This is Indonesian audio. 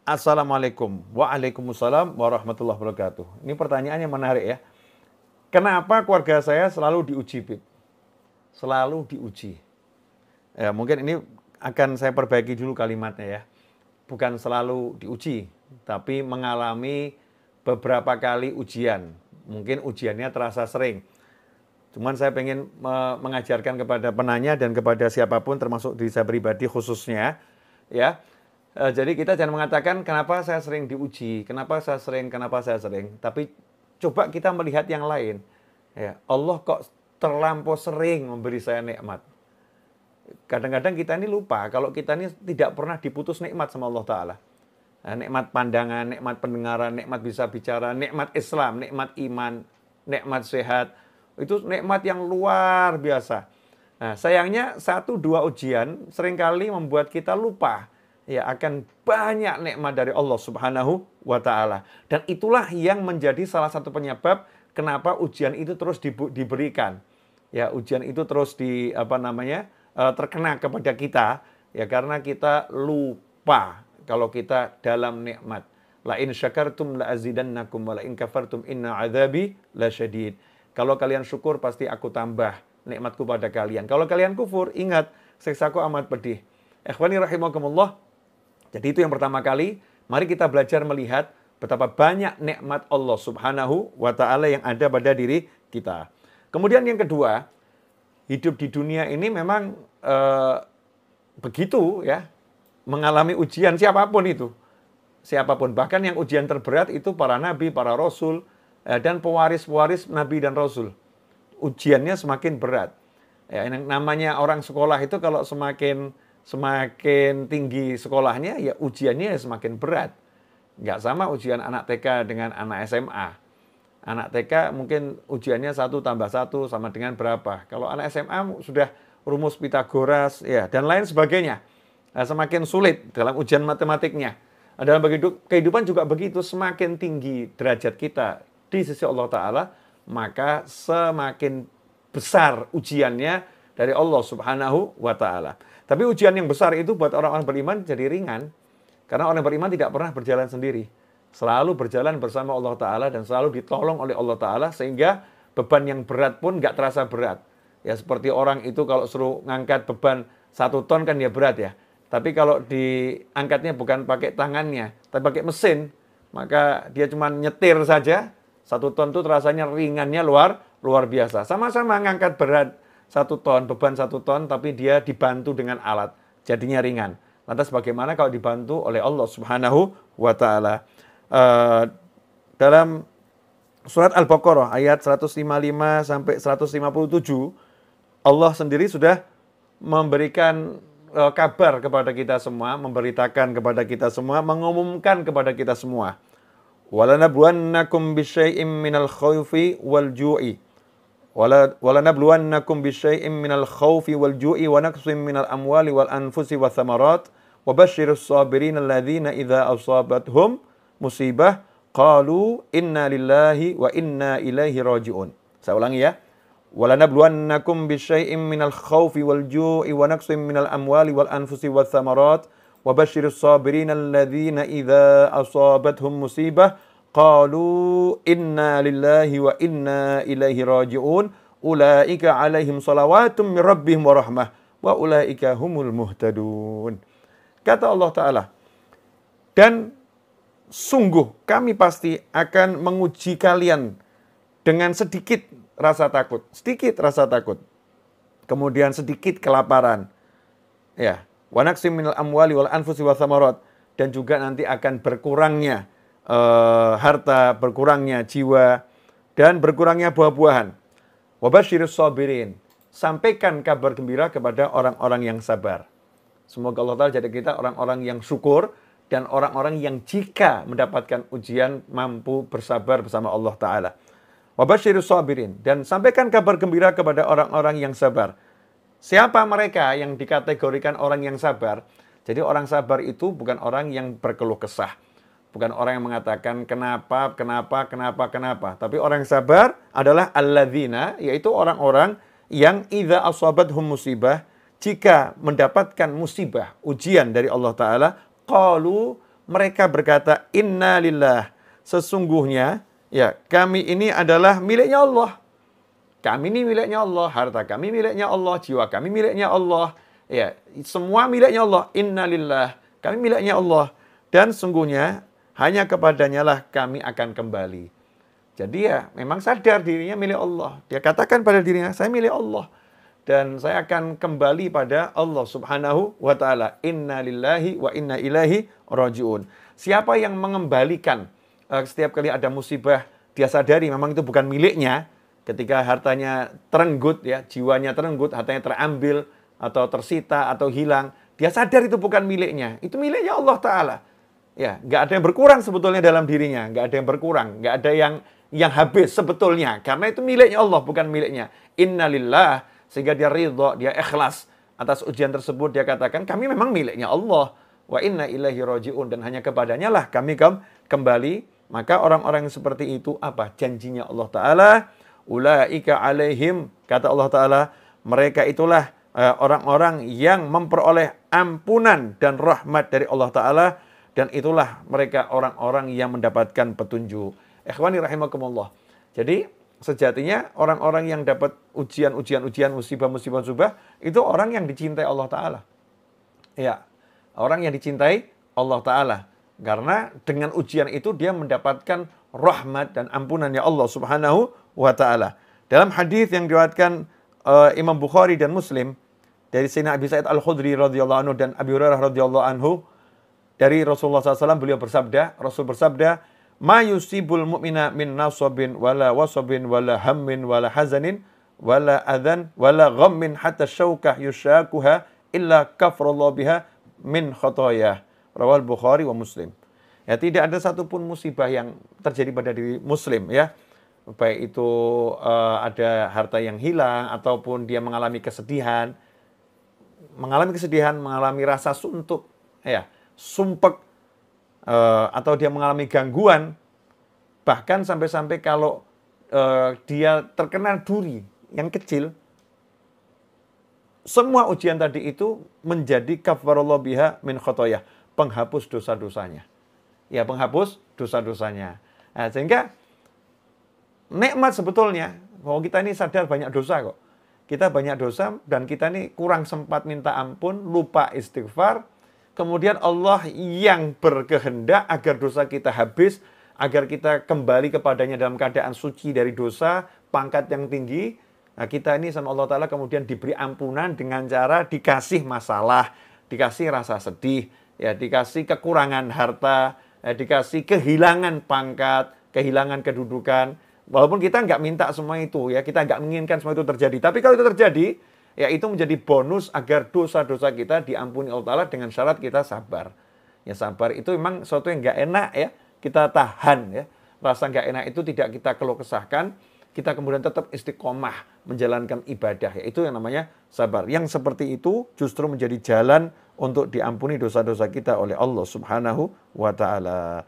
Assalamualaikum. Waalaikumsalam warahmatullahi wabarakatuh. Ini pertanyaan yang menarik ya. Kenapa keluarga saya selalu diuji, Bib? Selalu diuji. Ya, mungkin ini akan saya perbaiki dulu kalimatnya ya. Bukan selalu diuji, tapi mengalami beberapa kali ujian. Mungkin ujiannya terasa sering. Cuman saya pengen mengajarkan kepada penanya dan kepada siapapun, termasuk diri saya pribadi khususnya, ya. Jadi kita jangan mengatakan kenapa saya sering diuji, kenapa saya sering. Tapi coba kita melihat yang lain. Ya, Allah kok terlampau sering memberi saya nikmat. Kadang-kadang kita ini lupa kalau kita ini tidak pernah diputus nikmat sama Allah Ta'ala. Nah, nikmat pandangan, nikmat pendengaran, nikmat bisa bicara, nikmat Islam, nikmat iman, nikmat sehat. Itu nikmat yang luar biasa. Nah, sayangnya 1-2 ujian seringkali membuat kita lupa ya akan banyak nikmat dari Allah Subhanahu wa Ta'ala. Dan itulah yang menjadi salah satu penyebab kenapa ujian itu terus diberikan. Ya, ujian itu terus terkena kepada kita ya karena kita lupa kalau kita dalam nikmat. La in syakartum la azidannakum wa la in kafartum inna adzabi lasyadid. Kalau kalian syukur pasti aku tambah nikmatku pada kalian. Kalau kalian kufur, ingat siksaku amat pedih. Ikhwani rahimakumullah. Jadi itu yang pertama kali, mari kita belajar melihat betapa banyak nikmat Allah Subhanahu wa Ta'ala yang ada pada diri kita. Kemudian yang kedua, hidup di dunia ini memang begitu ya, mengalami ujian siapapun itu. Siapapun, bahkan yang ujian terberat itu para nabi, para rasul, dan pewaris-pewaris nabi dan rasul. Ujiannya semakin berat. Ya, yang namanya orang sekolah itu kalau semakin tinggi sekolahnya, ya ujiannya semakin berat. Nggak sama ujian anak TK dengan anak SMA. Anak TK mungkin ujiannya 1+1 sama dengan berapa. Kalau anak SMA sudah rumus Pitagoras ya dan lain sebagainya. Nah, semakin sulit dalam ujian matematiknya. Nah, dalam kehidupan juga begitu, semakin tinggi derajat kita di sisi Allah Ta'ala, maka semakin besar ujiannya dari Allah Subhanahu wa Ta'ala. Tapi ujian yang besar itu buat orang-orang beriman jadi ringan. Karena orang beriman tidak pernah berjalan sendiri. Selalu berjalan bersama Allah Ta'ala dan selalu ditolong oleh Allah Ta'ala sehingga beban yang berat pun nggak terasa berat. Ya seperti orang itu kalau suruh ngangkat beban 1 ton kan ya berat ya. Tapi kalau diangkatnya bukan pakai tangannya, tapi pakai mesin, maka dia cuma nyetir saja. 1 ton itu rasanya ringannya luar biasa. Sama-sama ngangkat berat 1 ton, beban 1 ton, tapi dia dibantu dengan alat. Jadinya ringan. Lantas bagaimana kalau dibantu oleh Allah Subhanahu wa Ta'ala? Dalam surat Al-Baqarah ayat 155 sampai 157, Allah sendiri sudah memberikan kabar kepada kita semua, memberitakan kepada kita semua, mengumumkan kepada kita semua. وَلَنَبْلُوَنَّكُمْ بِشَيْءٍ مِّنَ الْخَوْفِ وَالْجُوعِ وَلَنَبْلُوَنَّكُمْ بِشَيْءٍ مِّنَ الْخَوْفِ وَالْجُوعِ وَنَقْصٍ مِّنَ الْأَمْوَالِ وَالْأَنفُسِ وَالثَّمَرَاتِ وَبَشِّرِ الصَّابِرِينَ الَّذِينَ إِذَا أَصَابَتْهُمْ مُصِيبَةٌ قَالُوا إِنَّا لِلَّهِ وَإِنَّا إِلَيْهِ رَاجِعُونَ. Saya ulangi ya. وَلَنَبْلُوَنَّكُمْ بِشَيْءٍ مِّنَ الْخَوْفِ وَالْجُوعِ وَنَقْصٍ مِّنَ الْأَمْوَالِ وَالْأَنفُسِ وَالثَّمَرَاتِ وَبَشِّرِ الصَّابِرِينَ الَّذِينَ إِذَا أَصَابَتْهُمْ مُصِيبَةٌ قَالُوا إِنَّا لِلَّهِ وَإِنَّا إِلَيْهِ رَاجِعُونَ أُولَئِكَ عَلَيْهِمْ صَلَوَاتٌ مِّن رَّبِّهِمْ وَرَحْمَةٌ وَأُولَئِكَ هُمُ الْمُهْتَدُونَ. Kata Allah Ta'ala, dan sungguh kami pasti akan menguji kalian dengan sedikit rasa takut. Kemudian sedikit kelaparan. Ya, wa naqsim minal amwali wal anfusi wa thamarat, dan juga nanti akan berkurangnya harta, berkurangnya jiwa, dan berkurangnya buah-buahan. Wa basyirus sabirin, sampaikan kabar gembira kepada orang-orang yang sabar. Semoga Allah Ta'ala jadi kita orang-orang yang syukur dan orang-orang yang jika mendapatkan ujian mampu bersabar bersama Allah Ta'ala. Wa basyirus sabirin, dan sampaikan kabar gembira kepada orang-orang yang sabar. Siapa mereka yang dikategorikan orang yang sabar? Jadi orang sabar itu bukan orang yang berkeluh kesah. Bukan orang yang mengatakan kenapa. Tapi orang yang sabar adalah alladzina, yaitu orang-orang yang idza asabathum musibah, jika mendapatkan musibah, ujian dari Allah Ta'ala, qalu, Mereka berkata, inna lillah. Sesungguhnya, ya, kami ini adalah miliknya Allah. Kami ini miliknya Allah, harta kami miliknya Allah, jiwa kami miliknya Allah. Ya, semua miliknya Allah. Inna lillah. Kami miliknya Allah. Dan sungguhnya hanya kepadanya lah kami akan kembali. Jadi ya memang sadar dirinya milik Allah. Dia katakan pada dirinya, saya milik Allah. Dan saya akan kembali pada Allah subhanahu wa ta'ala. Inna lillahi wa inna ilaihi raji'un. Siapa yang mengembalikan setiap kali ada musibah, dia sadari memang itu bukan miliknya. Ketika hartanya terenggut, ya, jiwanya terenggut, hartanya terambil, atau tersita, atau hilang, dia sadar itu bukan miliknya. Itu miliknya Allah Ta'ala. Ya, nggak ada yang berkurang sebetulnya dalam dirinya. Nggak ada yang berkurang. Nggak ada yang habis sebetulnya. Karena itu miliknya Allah, bukan miliknya. Innalillah. Sehingga dia ridho, dia ikhlas. Atas ujian tersebut dia katakan, kami memang miliknya Allah. Wa inna ilaihi raji'un. Dan hanya kepadanya lah kami kembali. Maka orang-orang yang seperti itu, apa? Janjinya Allah Ta'ala. Ulaika alaihim. Kata Allah Ta'ala, mereka itulah orang-orang yang memperoleh ampunan dan rahmat dari Allah Ta'ala. Dan itulah mereka orang-orang yang mendapatkan petunjuk. Ikhwani rahimakumullah. Jadi sejatinya orang-orang yang dapat ujian, musibah, itu orang yang dicintai Allah Ta'ala. Ya, orang yang dicintai Allah Ta'ala. Karena dengan ujian itu dia mendapatkan rahmat dan ampunannya Allah Subhanahu wa Ta'ala. Dalam hadis yang diriwayatkan Imam Bukhari dan Muslim dari Sayyidina Abi Sa'id Al-Khudri radhiyallahu anhu dan Abi Hurairah radhiyallahu anhu, dari Rasulullah SAW, beliau bersabda, Rasul bersabda, ma yusibul mu'mina min nasabin wala wasabin wala hammin wala hazanin wala adhan wala ghammin hatta syaukah yushakuha illa kafrallahu biha min khotoyah. Rawal Bukhari wa Muslim. Ya, tidak ada satupun musibah yang terjadi pada diri Muslim, ya. Baik itu ada harta yang hilang ataupun dia mengalami kesedihan, mengalami rasa suntuk, ya, sumpek, atau dia mengalami gangguan, bahkan sampai-sampai kalau dia terkena duri yang kecil, semua ujian tadi itu menjadi kafarallahu biha min khotoyah, penghapus dosa-dosanya. Ya, penghapus dosa-dosanya. Nah, sehingga nikmat sebetulnya, bahwa kita ini sadar banyak dosa kok. Kita banyak dosa dan kita ini kurang sempat minta ampun, lupa istighfar. Kemudian Allah yang berkehendak agar dosa kita habis, agar kita kembali kepadanya dalam keadaan suci dari dosa, pangkat yang tinggi. Nah, kita ini sama Allah Ta'ala kemudian diberi ampunan dengan cara dikasih masalah, dikasih rasa sedih, ya, dikasih kekurangan harta, ya, dikasih kehilangan pangkat, kehilangan kedudukan. Walaupun kita nggak minta semua itu, ya, kita nggak menginginkan semua itu terjadi. Tapi kalau itu terjadi, ya, itu menjadi bonus agar dosa-dosa kita diampuni Allah Ta'ala dengan syarat kita sabar. Ya, sabar itu memang sesuatu yang nggak enak, ya, kita tahan, ya. Rasa nggak enak itu tidak kita keluh kesahkan, kita kemudian tetap istiqomah menjalankan ibadah, ya. Itu yang namanya sabar. Yang seperti itu justru menjadi jalan untuk diampuni dosa-dosa kita oleh Allah Subhanahu wa Ta'ala.